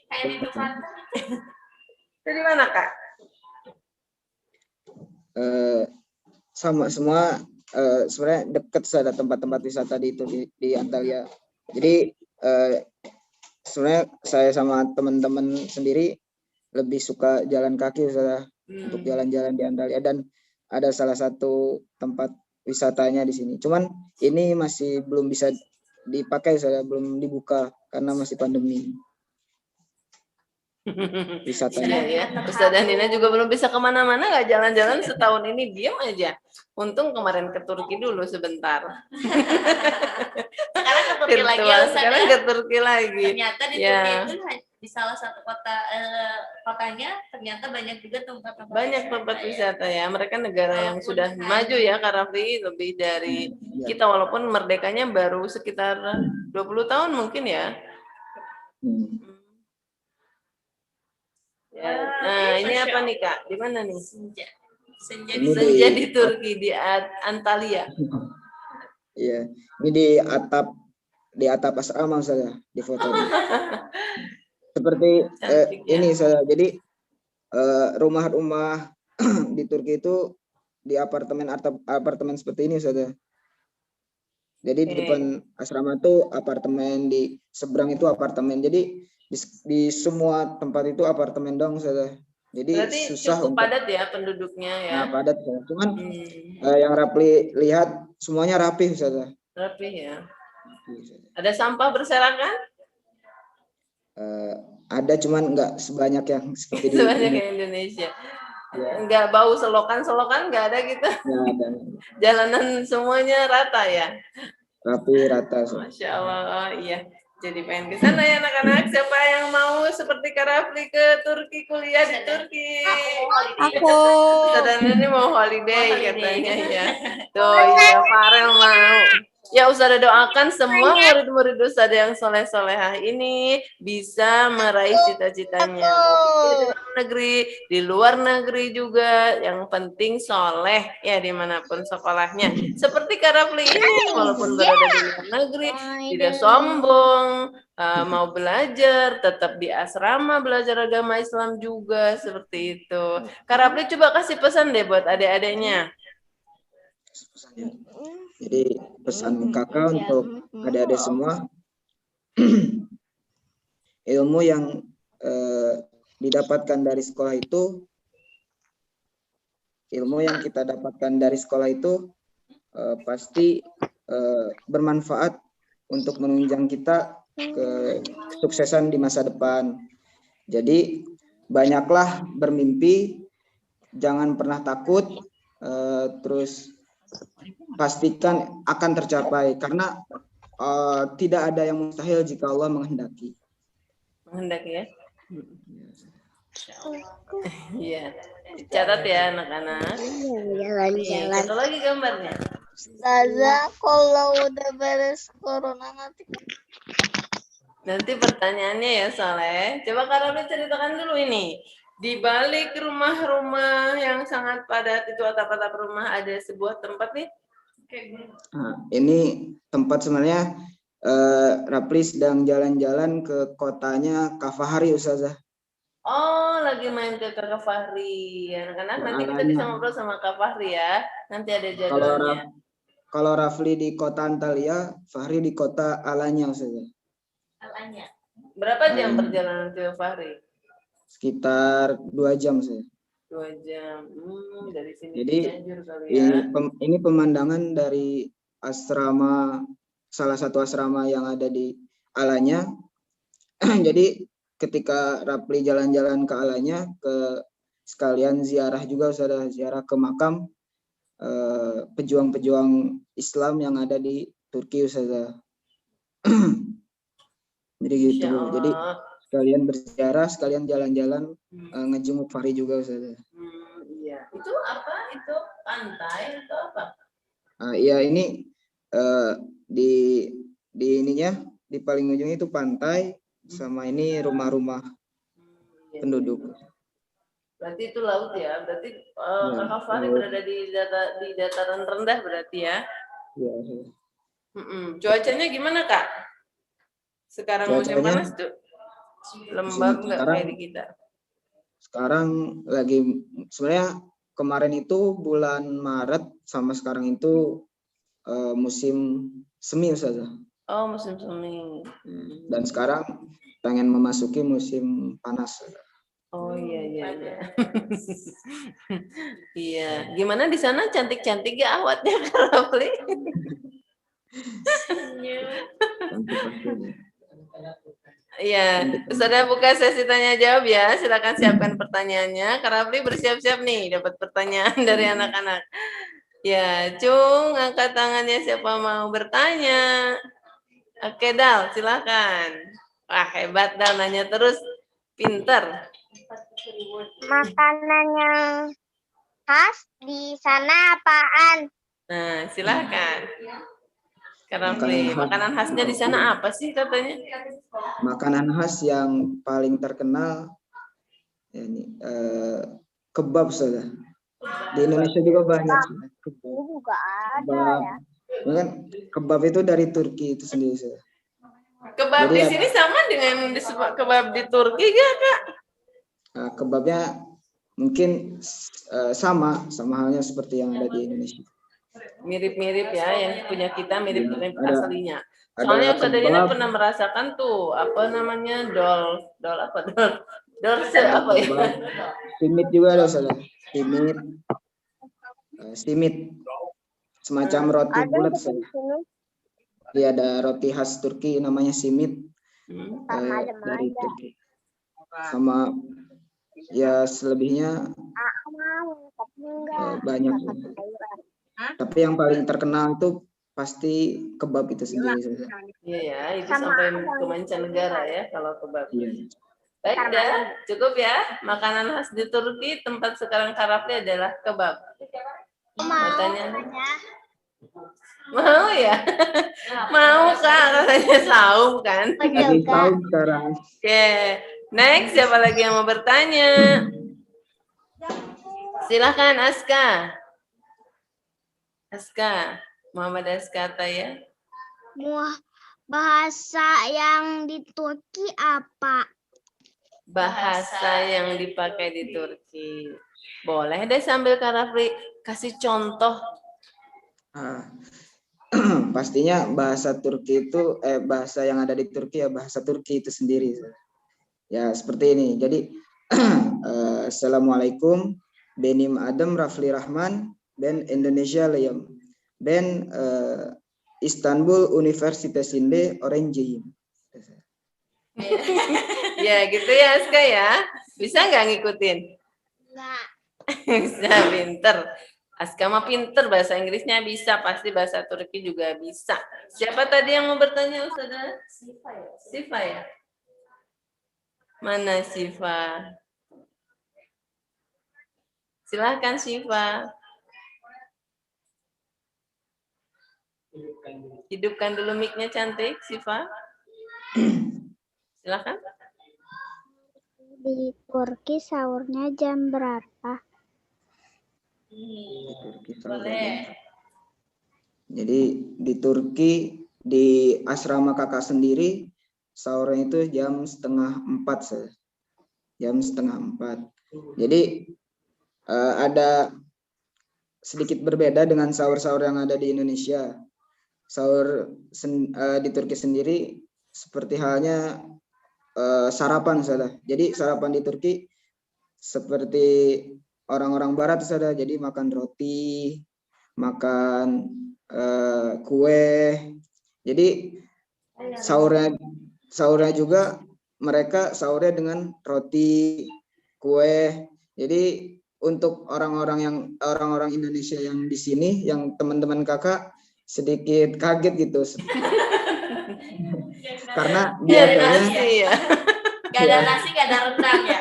Kayak di Dufan. Itu di mana Kak? Sama semua sebenarnya dekat ada tempat-tempat wisata di Antalya. Jadi sebenarnya saya sama teman-teman sendiri lebih suka jalan kaki untuk jalan-jalan di Antalya, dan ada salah satu tempat wisatanya di sini. Cuman ini masih belum bisa dipakai, belum dibuka karena masih pandemi. wisatanya. Iya ya, Ustazah Nina juga belum bisa kemana-mana, nggak jalan-jalan setahun ini, diam aja. Untung kemarin ke Turki dulu sebentar. Sekarang ke Turki lagi ya, Virtual, Ustazah. sekarang ke Turki lagi. Ternyata di Ya. Turki itu di salah satu kotanya ternyata banyak juga tempat-tempat Banyak tempat wisata ya. Mereka negara yang sudah maju ya, Kak Rafli, lebih dari Ya. kita walaupun merdekanya baru sekitar 20 tahun mungkin ya. Ya. Nah, ini apa nih Kak? Di mana nih? Senja. Ini Senja di Turki, di Antalya. Iya, ini di atap asrama saya di foto ini. Seperti Cantik ya. ini saya. Jadi rumah-rumah di Turki itu di apartemen seperti ini saja. Jadi di depan asrama itu apartemen, di seberang itu apartemen. Jadi di semua tempat itu apartemen dong saja. Jadi Berarti susah cukup untuk padat ya penduduknya ya. Nah, padat ya. Cuman yang Rapli lihat semuanya rapih saja. Rapih ya. Ada sampah berserakan? Ada cuman nggak sebanyak yang seperti di Sebanyak ini. yang Indonesia. Ya. Nggak bau selokan nggak ada gitu. Nggak ada. Jalanan semuanya rata ya. Rapi rata. Masya Allah, iya. Jadi pengen ke sana ya anak-anak. Siapa yang mau seperti Kak Rafli ke Turki, kuliah di Turki? Aku. Ustazah ini mau holiday katanya ya. Tuh iya, Farel mau. Ya Ustazah doakan semua murid-murid Ustazah yang soleh-solehah ini bisa meraih cita-citanya. Di dalam negeri, di luar negeri juga. Yang penting soleh ya dimanapun sekolahnya. Seperti Kak Rafli ini, walaupun berada di luar negeri, tidak sombong, mau belajar, tetap di asrama belajar agama Islam juga, seperti itu. Kak Rafli coba kasih pesan deh buat adik-adiknya. Jadi pesan kakak untuk adik-adik semua, ilmu yang didapatkan dari sekolah itu, ilmu yang kita dapatkan dari sekolah itu pasti bermanfaat untuk menunjang kita ke kesuksesan di masa depan. Jadi banyaklah bermimpi, jangan pernah takut, terus pastikan akan tercapai karena tidak ada yang mustahil jika Allah menghendaki. Menghendaki ya? Iya. Catat ya anak-anak. Jalan-jalan. Satu lagi gambarnya. Ustazah, kalau udah beres corona Nanti pertanyaannya ya Saleh. Coba Kak Rafli ceritakan dulu ini. Di balik rumah-rumah yang sangat padat itu, atap-atap rumah, ada sebuah tempat nih. Nah, ini tempat sebenarnya Rapli sedang jalan-jalan ke kotanya Kafahari, Ustazah. Oh, lagi main ke Kak Fahri. Anak-anak nanti kita bisa ngobrol sama Kak Fahri ya. Nanti ada jadwalnya. Kalau Rafli di kota Antalya, Fahri di kota Alanya, Ustazah. Alanya. Berapa jam perjalanan ke Fahri? Sekitar 2 jam saya. 2 jam. Dari sini. Jadi kali ya. ini pemandangan dari asrama, salah satu asrama yang ada di Alanya. Jadi ketika Rapli jalan-jalan ke Alanya, ke sekalian ziarah juga, Ustazah, ziarah ke makam pejuang-pejuang Islam yang ada di Turki, Ustazah. Jadi gitu. Jadi sekalian berziarah, sekalian jalan-jalan ngejenguk Fahri juga, Ustazah. Iya. Itu apa? Itu pantai atau apa? Iya, ini di ininya, di paling ujung itu pantai, sama ini rumah-rumah penduduk. Berarti itu laut ya? Berarti Kakak Fahri berada di dataran rendah berarti ya? Iya. Cuacanya gimana Kak? Sekarang musim panas tuh? Lembab nggak kayak di kita? Sekarang lagi, sebenarnya kemarin itu bulan Maret sama sekarang itu musim semi, Ustazah. Oh, musim semi. Dan sekarang pengen memasuki musim panas. Oh iya. Iya. Gimana di sana, cantik-cantik ya awatnya Kak Rafli? Iya, sudah buka sesi tanya jawab ya. Silakan siapkan pertanyaannya. Kak Rafli bersiap-siap nih, dapat pertanyaan dari anak-anak. Ya, Cung, angkat tangannya siapa mau bertanya. Oke, Dal, silakan. Wah, hebat Dal, nanya terus. Pinter. Makanan yang khas di sana apaan? Nah, silakan. Kak Rafli, Makanan khas. makanan khasnya di sana apa sih katanya? Makanan khas yang paling terkenal ya ini kebab saja. Di Indonesia juga banyak. Ini juga ada Kebab. ya. Ini kan kebab itu dari Turki itu sendiri saja. Kebab Jadi di ada- sini sama dengan kebab di Turki gak, Kak? Nah, kebabnya mungkin sama halnya seperti yang ada di Indonesia. Mirip-mirip ya, yang punya kita mirip-mirip Ada- aslinya. ada Soalnya Ustaz Dina kebab. pernah merasakan tuh, apa namanya, dol apa, dorse apa ya? Kebab. Simit juga ada salah. Simit. Semacam roti Ada bulat di saja. sini. Jadi ada roti khas Turki namanya simit Malam dari aja. Turki. Sama ya selebihnya Mau, tapi enggak. banyak. Tapi yang paling terkenal itu pasti kebab itu sendiri saja. Iya ya, itu Sama sampai apa? ke mancanegara ya kalau kebab. Iya. Baik dah, cukup ya. Makanan khas di Turki tempat sekarang Kak Rafli adalah kebab. Mau Tanya. katanya. Mau ya? Mau Kak, katanya saum kan? Lagi Juga. tahun sekarang. Oke, next siapa lagi yang mau bertanya? Silahkan Aska. Aska, Muhammad Aska ya. Bahasa yang di Turki apa? Bahasa yang dipakai di Turki. Boleh deh sambil Kak Rafli kasih contoh. Pastinya bahasa Turki itu bahasa yang ada di Turki ya bahasa Turki itu sendiri. Ya seperti ini. Jadi Assalamualaikum. Benim Adam Rafli Rahman. Ben Indonesia Leyam. Ben Istanbul Universitasinde Oranjeyim. Ya gitu ya Aska ya. Bisa nggak ngikutin? Enggak. Bisa, pinter. Aska mah pinter, bahasa Inggrisnya bisa, pasti bahasa Turki juga bisa. Siapa tadi yang mau bertanya, Ustazah? Siva ya? Mana Siva? Silahkan Siva. Hidupkan dulu mic-nya cantik, Siva. Silahkan. Di Turki sahurnya jam berapa? Boleh. Jadi di Turki di asrama kakak sendiri sahurnya itu jam 3:30 saja. Jam 3:30. Jadi ada sedikit berbeda dengan sahur-sahur yang ada di Indonesia. Sahur di Turki sendiri seperti halnya sarapan saja. Jadi sarapan di Turki seperti orang-orang barat saja. Jadi makan roti, makan kue. Jadi sahurnya juga mereka sahurnya dengan roti, kue. Jadi untuk orang-orang Indonesia yang di sini, yang teman-teman kakak sedikit kaget gitu. Karena biasanya ya. Gak ada nasi, gak ada rendang ya.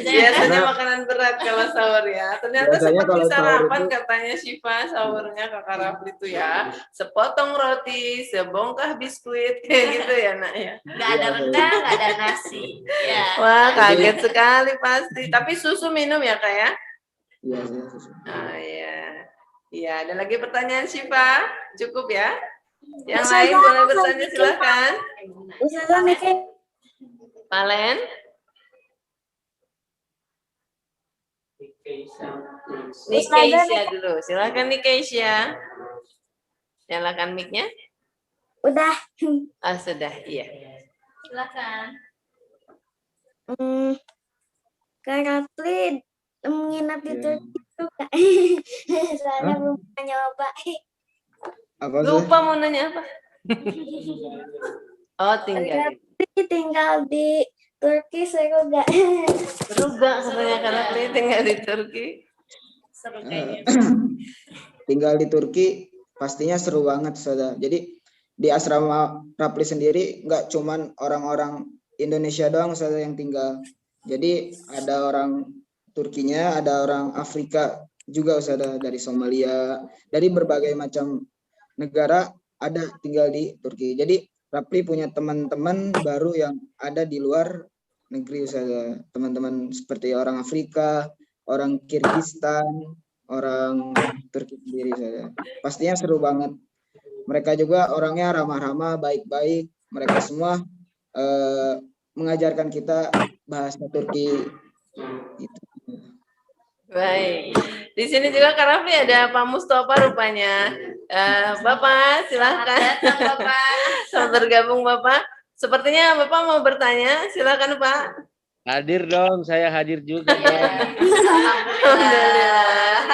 Biasanya makanan berat kalau sahur ya. Ternyata Biasanya seperti kalau sahur sarapan itu- katanya Syifa sahurnya Kakak Rafli itu ya. Sepotong roti, sebongkah biskuit kayak gitu ya nak ya. Gak ada rendang, gak ada nasi. Ya. Wah kaget sekali pasti. Tapi susu minum ya Kak ya? Iya, Oh iya. Iya, ada lagi pertanyaan Syifa? Cukup ya? Yang lain boleh bertanya silakan. Palen? Nikeisha dulu. Silakan Nikeisha. Nyalakan mic-nya. Udah. Ah, sudah, iya. Silakan. Kak Rafli menginap di Iya. Turki juga. Soalnya belum pernah nyoba. Apa sih? Lupa mau nanya apa? Oh, tinggal. tinggal di Turki seru gak? Seru gak katanya Kak Rafli tinggal di Turki? Seru Eh, kayaknya. tinggal di Turki pastinya seru banget, Saudara. Jadi di asrama Rapli sendiri nggak cuman orang-orang Indonesia doang, Saudara, yang tinggal. Jadi ada orang Turkinya, ada orang Afrika juga, Saudara, dari Somalia, dari berbagai macam negara ada tinggal di Turki. Jadi Rapli punya teman-teman baru yang ada di luar negeri, Saudara. Teman-teman seperti orang Afrika, orang Kirgistan, orang Turki sendiri, Saudara. Pastinya seru banget. Mereka juga orangnya ramah-ramah, baik-baik. Mereka semua mengajarkan kita bahasa Turki. Gitu. Baik. Di sini juga Kak Rafli ada Pak Mustafa rupanya. Bapak, silahkan. Datang Bapak. Selamat bergabung Bapak. Sepertinya Bapak mau bertanya, silakan Pak. Hadir dong, saya hadir juga. Alhamdulillah.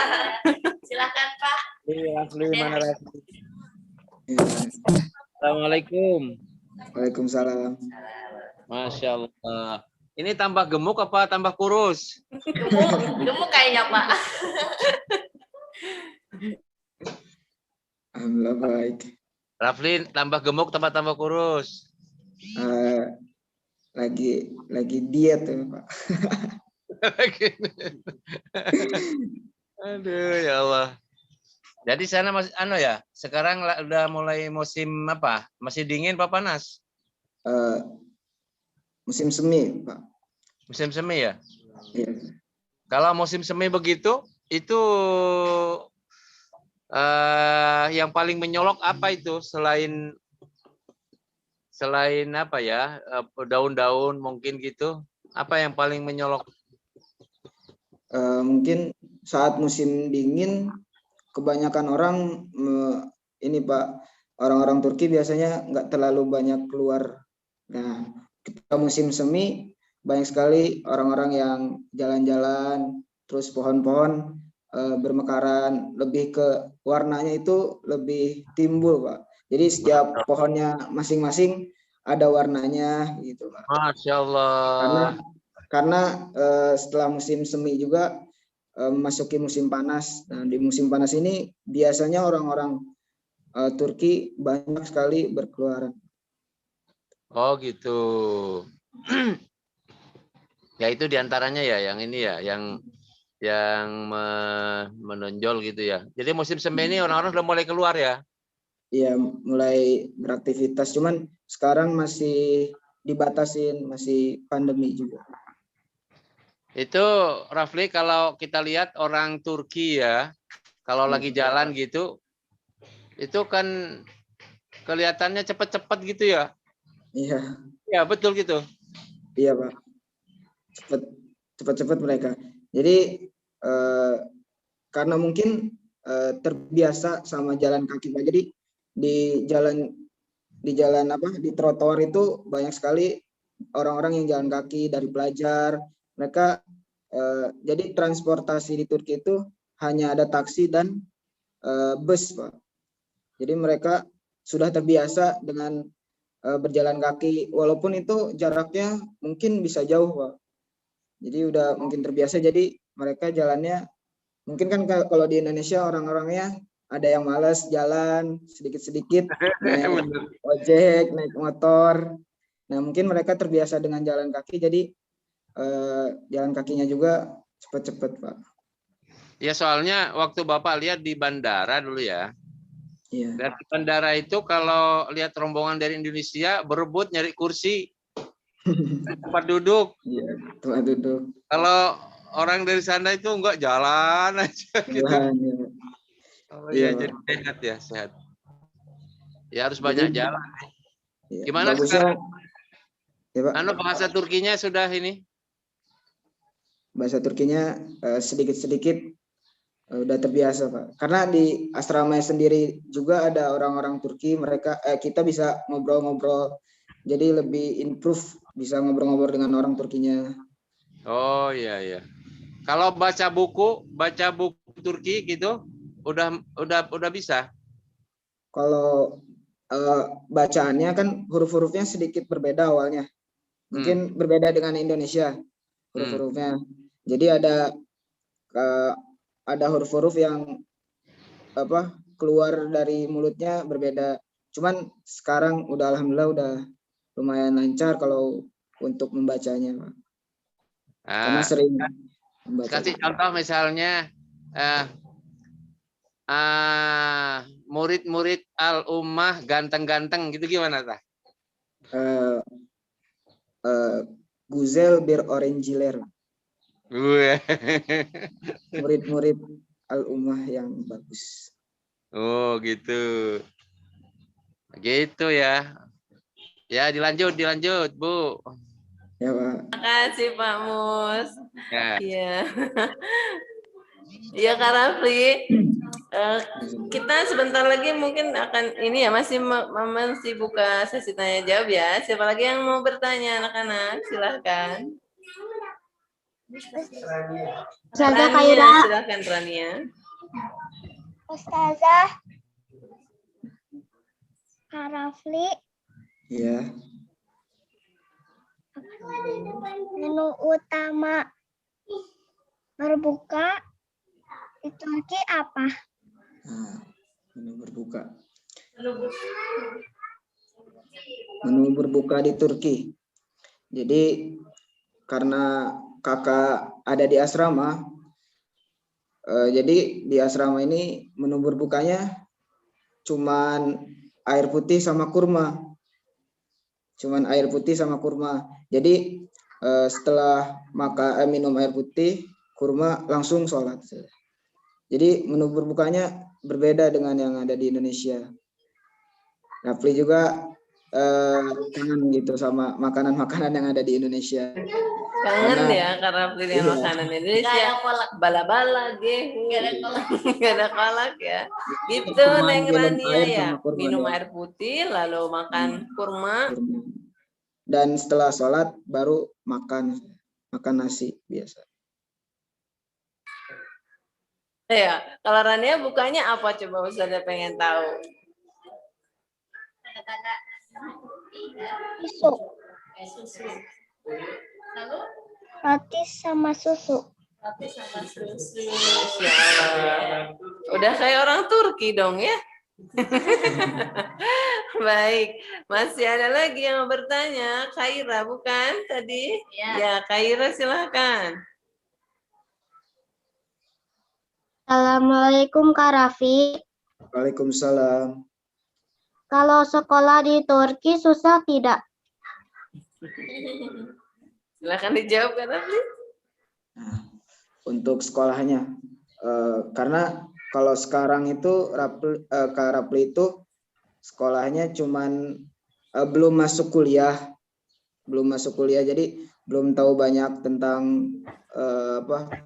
Silakan Pak. Rafli, mana Rafli? Ya. Assalamualaikum. Waalaikumsalam. Masya Allah. Ini tambah gemuk apa tambah kurus? Gemuk kayaknya Pak. Alhamdulillah baik. Rafli tambah gemuk tambah kurus. Lagi diet ya, Pak. Aduh ya Allah. Jadi sana masih ya. Sekarang udah mulai musim apa? Masih dingin apa panas? Musim semi, Pak. Musim semi ya. Iya. Kalau musim semi begitu, itu yang paling menyolok apa itu selain apa ya, daun-daun mungkin gitu? Apa yang paling menyolok? Mungkin saat musim dingin kebanyakan orang ini Pak, orang-orang Turki biasanya nggak terlalu banyak keluar. Nah, ketika musim semi banyak sekali orang-orang yang jalan-jalan, terus pohon-pohon bermekaran, lebih ke warnanya itu lebih timbul Pak. Jadi setiap pohonnya masing-masing ada warnanya gitu Pak. Masya Allah. Karena setelah musim semi juga memasuki musim panas. Nah, di musim panas ini biasanya orang-orang Turki banyak sekali berkeluaran. Oh gitu. Ya itu diantaranya ya yang ini ya, yang menonjol gitu ya. Jadi musim semi ini orang-orang udah mulai keluar ya? Iya, mulai beraktivitas. Cuman sekarang masih dibatasin, masih pandemi juga. Itu Rafli kalau kita lihat orang Turki ya, kalau lagi jalan gitu, itu kan kelihatannya cepat-cepat gitu ya? Iya. Ya betul gitu. Iya Pak. Cepat-cepat mereka. Jadi karena mungkin terbiasa sama jalan kaki Pak. Jadi di jalan apa di trotoar itu banyak sekali orang-orang yang jalan kaki dari pelajar. Mereka jadi transportasi di Turki itu hanya ada taksi dan bus Pak. Jadi mereka sudah terbiasa dengan berjalan kaki walaupun itu jaraknya mungkin bisa jauh Pak. Jadi udah mungkin terbiasa, jadi mereka jalannya mungkin kan kalau di Indonesia orang-orangnya ada yang malas jalan sedikit-sedikit naik ojek, naik motor. Nah mungkin mereka terbiasa dengan jalan kaki, jadi jalan kakinya juga cepat-cepat Pak. Ya soalnya waktu Bapak lihat di bandara dulu ya. Iya. Dari bandara itu kalau lihat rombongan dari Indonesia berebut nyari kursi tempat duduk. Iya, tempat duduk. Kalau orang dari sana itu enggak jalan aja gitu. Jalan, ya. Oh Iya, ya, jadi Pak. sehat ya, sehat. Ya harus banyak jalan. Iya, Gimana bagusnya, sekarang? ya Pak? Bahasa Turkinya sudah ini? Bahasa Turkinya sedikit-sedikit udah terbiasa Pak. Karena di asrama sendiri juga ada orang-orang Turki, mereka kita bisa ngobrol-ngobrol. Jadi lebih improve, bisa ngobrol-ngobrol dengan orang Turkinya. Oh iya iya. Kalau baca buku Turki gitu udah bisa. Kalau bacaannya kan huruf-hurufnya sedikit berbeda awalnya. Mungkin berbeda dengan Indonesia huruf-hurufnya. Jadi ada huruf-huruf yang keluar dari mulutnya berbeda. Cuman sekarang udah alhamdulillah udah lumayan lancar kalau untuk membacanya, Pak. Karena sering membaca. Kasih contoh misalnya murid-murid Al-Ummah ganteng-ganteng gitu gimana, Tah? Guzel bir orangiler. Murid-murid Al-Ummah yang bagus. Oh, gitu. Gitu ya. Ya, dilanjut, Bu. Ya, Pak. Terima kasih Pak Mus. Ya. Iya. Iya Kak Rafli. Kita sebentar lagi mungkin akan ini ya masih buka sesi tanya jawab ya. Siapa lagi yang mau bertanya anak-anak? Silahkan. Ustazah Rania, Khaira. silahkan Rania. Ustazah Kak Rafli, Iya. menu utama berbuka di Turki apa? Nah, menu berbuka. Menu berbuka di Turki. Jadi karena kakak ada di asrama, jadi di asrama ini menu berbukanya cuman air putih sama kurma. Cuman air putih sama kurma. Jadi setelah minum air putih, kurma langsung sholat. Jadi menu berbukanya berbeda dengan yang ada di Indonesia. Rafli juga kangen gitu sama makanan-makanan yang ada di Indonesia. Kangen ya karena beli makanan Indonesia. Bala-bala, nggak ada kolak ya. Gitu Neng Rania ya. Minum air putih lalu makan kurma. Dan setelah sholat baru makan nasi biasa. Ya, kalau Rania bukanya apa coba Ustazah pengen tahu? Susu. Lalu Roti sama susu. roti sama susu. Masya Allah. Udah kayak orang Turki dong ya. Baik, masih ada lagi yang mau bertanya. Khaira bukan tadi? Ya, Khaira silakan. Assalamualaikum Kak Raffi. Waalaikumsalam. Kalau sekolah di Turki susah tidak? Silakan dijawab Kak Rafli. Nah, untuk sekolahnya, karena kalau sekarang itu Kak Rafli itu sekolahnya cuman belum masuk kuliah, jadi belum tahu banyak tentang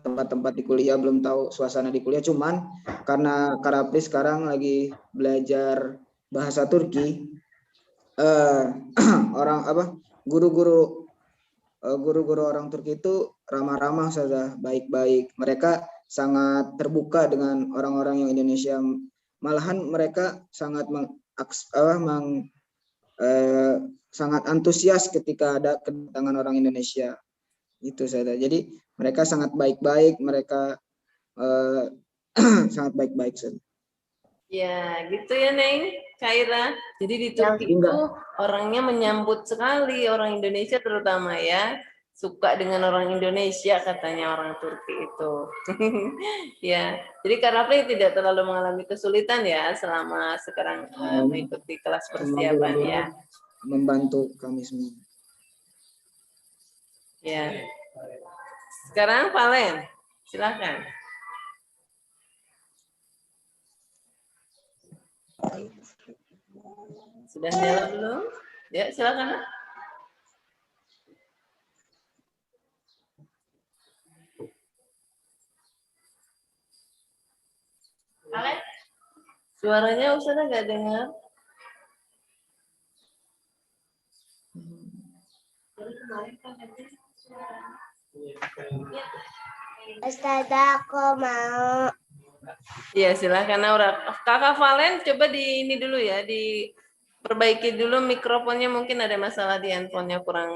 tempat-tempat di kuliah, belum tahu suasana di kuliah. Cuman karena Kak Rafli sekarang lagi belajar bahasa Turki, guru-guru orang Turki itu ramah-ramah saja, baik-baik. Mereka sangat terbuka dengan orang-orang yang Indonesia. Malahan mereka sangat sangat antusias ketika ada kedatangan orang Indonesia. Itu saja. Jadi mereka sangat baik-baik, mereka sangat baik-baik saja. Ya, gitu ya Neng, Khaira. Jadi di Turki itu orangnya menyambut sekali, orang Indonesia terutama ya. Suka dengan orang Indonesia katanya orang Turki itu. Ya, jadi Kak Rafli tidak terlalu mengalami kesulitan ya selama sekarang mengikuti kelas persiapan ya. Membantu kami semua. Ya. Sekarang Valen, silakan. Sudah nyala belum? Ya, silakan. Valen, Suaranya Ustazah nggak dengar. Ustazah, aku mau. Iya, silakan Aura. Kakak Valen coba di ini dulu ya, perbaiki dulu mikrofonnya, mungkin ada masalah di handphonenya, kurang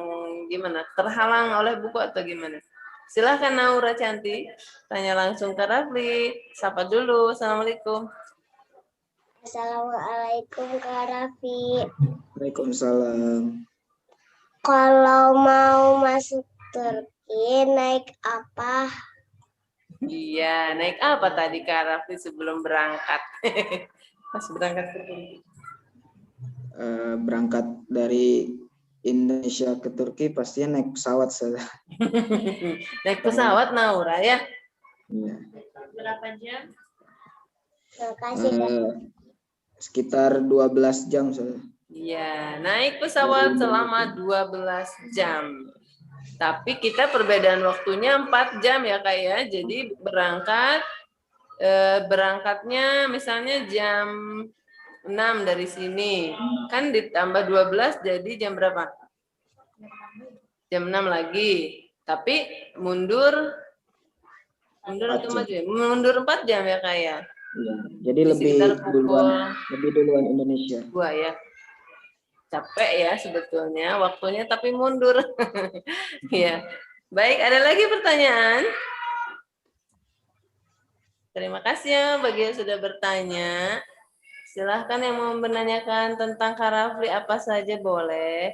gimana, terhalang oleh buku atau gimana. Silahkan Naura cantik, tanya langsung ke Rafli. Sapa dulu, Assalamualaikum. Assalamualaikum Kak Raffi. Waalaikumsalam. Kalau mau masuk Turki naik apa? Iya, naik apa tadi Kak Rafli sebelum berangkat? Pas berangkat ke Turki. Berangkat dari Indonesia ke Turki pastinya naik pesawat saja. Naik pesawat Naura ya? Iya. Berapa jam? Makasih Kak. Sekitar 12 jam saja. Iya, naik pesawat selama 12 jam. Tapi kita perbedaan waktunya 4 jam ya Kak ya. Jadi berangkatnya misalnya jam 6 dari sini. Kan ditambah 12 jadi jam berapa? Jam 6 lagi. Tapi mundur atau maju ya? Mundur 4 jam ya Kak ya. Iya. Jadi Di lebih sekitar pukul duluan Indonesia. 2 ya. Capek ya sebetulnya waktunya tapi mundur. Ya. Baik, ada lagi pertanyaan? Terima kasih ya bagi yang sudah bertanya. Silahkan yang mau menanyakan tentang Kak Rafli apa saja boleh.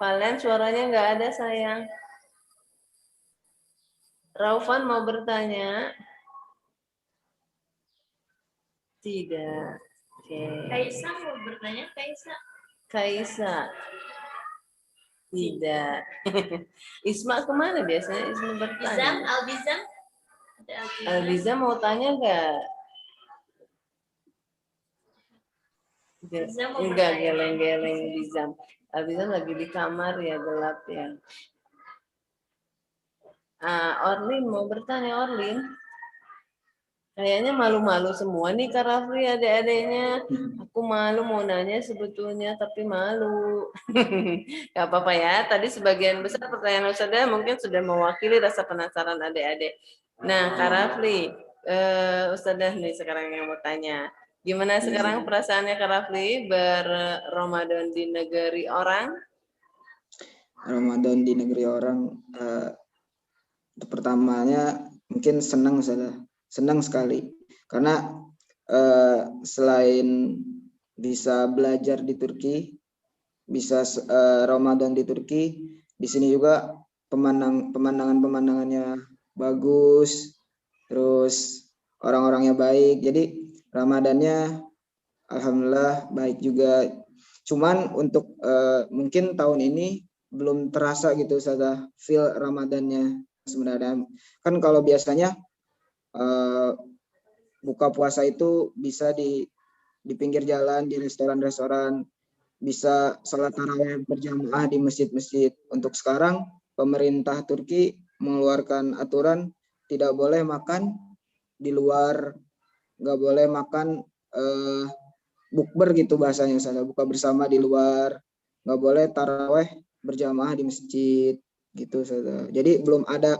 Valen suaranya nggak ada sayang. Raufan mau bertanya? Tidak. Oke. Kaisa mau bertanya, Kaisa. Kaisa. Tidak. Isma kemana biasanya Isma Bizam, bertanya? Albizam. Ada Albizam. Albiza mau tanya nggak? Bizam mau Enggak, bertanya. geleng-geleng Bizam. Bizam lagi di kamar ya, gelap ya. Orlin mau bertanya, Orlin. Kayaknya malu-malu semua nih Kak Rafli, adik-adiknya. Aku malu mau nanya sebetulnya, tapi malu. Gak apa-apa ya, tadi sebagian besar pertanyaan Ustazah mungkin sudah mewakili rasa penasaran adik-adik. Nah, Kak Rafli, Ustazah nih sekarang yang mau tanya. Gimana sekarang perasaannya Kak Rafli berRamadan di negeri orang? Ramadan di negeri orang, pertamanya mungkin senang sekali karena selain bisa belajar di Turki, bisa Ramadan di Turki, di sini juga pemandangannya bagus, terus orang-orangnya baik, jadi Ramadannya alhamdulillah baik juga. Cuman untuk mungkin tahun ini belum terasa gitu saja feel Ramadannya sebenarnya. Kan kalau biasanya buka puasa itu bisa di pinggir jalan, di restoran-restoran, bisa salat tarawih berjamaah di masjid-masjid. Untuk sekarang pemerintah Turki mengeluarkan aturan tidak boleh makan di luar, nggak boleh makan bukber gitu bahasanya, saya buka bersama di luar, nggak boleh taraweh berjamaah di masjid gitu saja. Jadi belum ada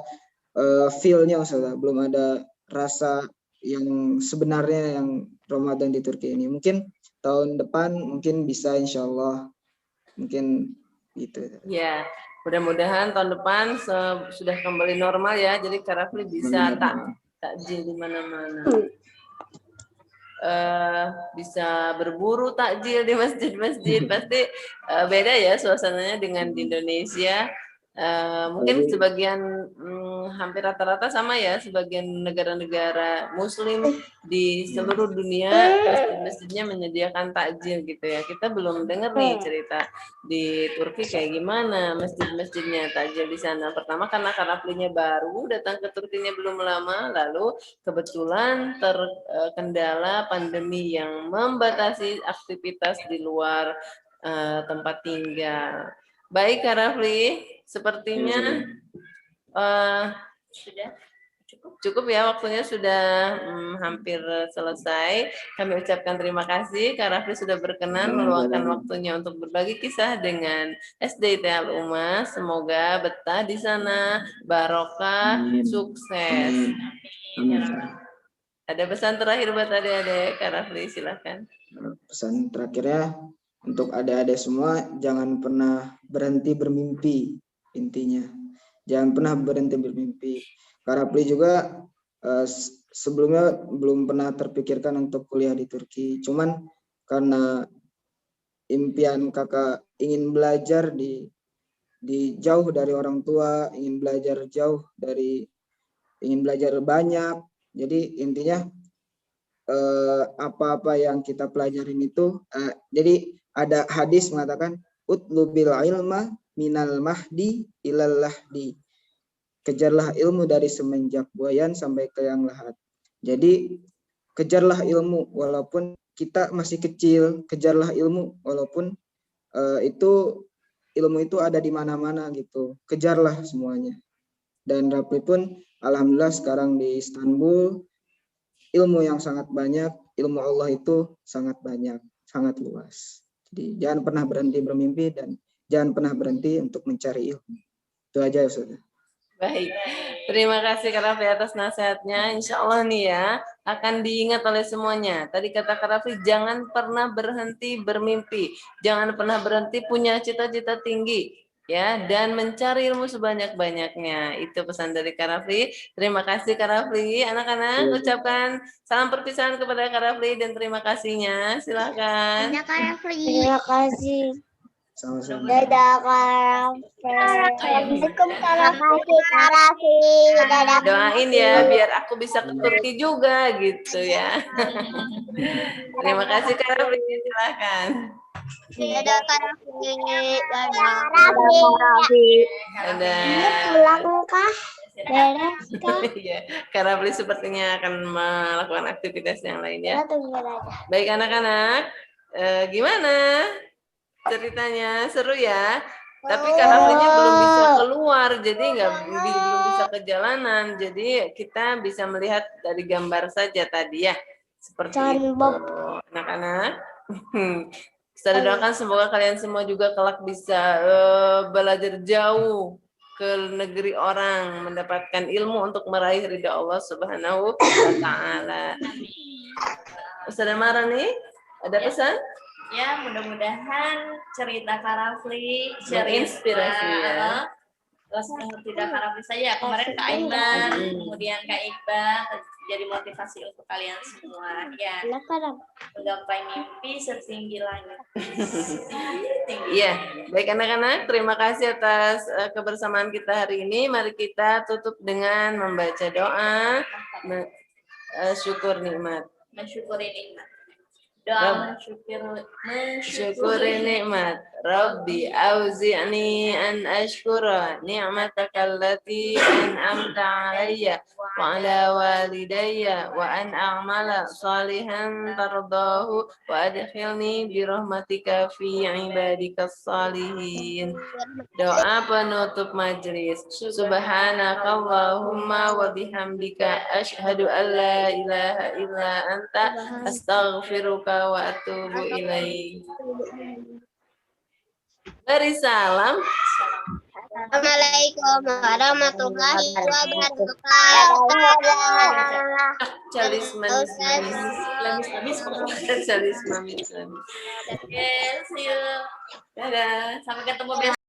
feel-nya saja, belum ada rasa yang sebenarnya yang Ramadan di Turki ini. Mungkin tahun depan mungkin bisa, insya Allah mungkin gitu. Ya, mudah-mudahan tahun depan sudah kembali normal ya. Jadi Kak Rafli bisa takjil di mana-mana. Bisa berburu takjil di masjid-masjid. Pasti beda ya suasananya dengan di Indonesia. Mungkin sebagian hampir rata-rata sama ya, sebagian negara-negara Muslim di seluruh dunia masjid-masjidnya menyediakan takjil gitu ya. Kita belum dengar nih cerita di Turki kayak gimana masjid-masjidnya takjil di sana. Pertama karena Kak Raflinya baru datang ke Turkinya belum lama, lalu kebetulan terkendala pandemi yang membatasi aktivitas di luar tempat tinggal. Baik Kak Rafli, sepertinya sudah cukup ya, waktunya sudah hampir selesai. Kami ucapkan terima kasih Kak Rafli sudah berkenan meluangkan waktunya untuk berbagi kisah dengan SDIT Al-Ummah. Semoga betah di sana, barokah, sukses. Ada pesan terakhir buat adik-adik, Kak Rafli, silakan. Pesan terakhirnya untuk adik-adik semua, jangan pernah berhenti bermimpi, intinya. Jangan pernah berhenti bermimpi. Kak Rafli juga sebelumnya belum pernah terpikirkan untuk kuliah di Turki. Cuman karena impian kakak ingin belajar di jauh dari orang tua, ingin belajar ingin belajar banyak. Jadi intinya apa-apa yang kita pelajarin itu, jadi ada hadis mengatakan utlubil ilma minal mahdi ilal lahdi. Kejarlah ilmu dari semenjak buayan sampai ke yang lahat. Jadi kejarlah ilmu walaupun kita masih kecil, kejarlah ilmu walaupun ilmu itu ada di mana-mana gitu. Kejarlah semuanya. Dan Rafli pun alhamdulillah sekarang di Istanbul, ilmu yang sangat banyak, ilmu Allah itu sangat banyak, sangat luas. Jadi jangan pernah berhenti bermimpi dan jangan pernah berhenti untuk mencari ilmu. Itu aja Ustaz. Baik, terima kasih Kak Rafli atas nasihatnya. Insya Allah nih ya, akan diingat oleh semuanya. Tadi kata Kak Rafli, jangan pernah berhenti bermimpi. Jangan pernah berhenti punya cita-cita tinggi. Ya, dan mencari ilmu sebanyak-banyaknya. Itu pesan dari Kak Rafli. Terima kasih Kak Rafli. Anak-anak, ucapkan salam perpisahan kepada Kak Rafli dan terima kasihnya. Silakan. Terima kasih. Sama-sama. Dadah Kak Rafli. Assalamualaikum Kak Rafli. Dadah. Doain ya biar aku bisa ke Turki juga gitu ya. Terima kasih Kak Rafli. Silakan. Dadah Kak Rafli. Dadah Kak Rafli. Dadah. Pulang kah? Dadah kah? Iya, Kak Rafli sepertinya akan melakukan aktivitas yang lain ya. Tunggu aja. Baik anak-anak, gimana ceritanya? Seru ya? Tapi Kak Raflinya belum bisa keluar, jadi belum bisa ke jalanan. Jadi kita bisa melihat dari gambar saja tadi ya. Seperti itu, anak-anak. Saya doakan semoga kalian semua juga kelak bisa belajar jauh ke negeri orang, mendapatkan ilmu untuk meraih ridha Allah Subhanahu wa Ta'ala. Ustazah Mara nih, ada pesan? Ya, mudah-mudahan cerita Kak Rafli Menginspirasi ya. Terus tidak Kak Rafli saja, kemarin Kak Aiman, kemudian Kak Iqbal, jadi motivasi untuk kalian semua. Ya, menggapai mimpi setinggi langit. Iya, baik anak-anak, terima kasih atas kebersamaan kita hari ini. Mari kita tutup dengan membaca doa syukur nikmat. Mensyukuri nikmat. Doa syukuri nikmat. Rabbi auzi'ni an ashkura ni'mataka allati an'amta alayya wa ala walidayya wa an a'mala salihan tardahu wa adkhilni bi rahmatika fi ibadikas salihin. Doa penutup majlis. Subhanakallahumma wa bihamdika asyhadu an la ilaha illa anta astaghfiruka wa atubu ilaik. Beri salam. Assalamualaikum warahmatullahi wabarakatuh. Calis manis. Calis manis. Oke, see you. Dadah. Sampai ketemu besok.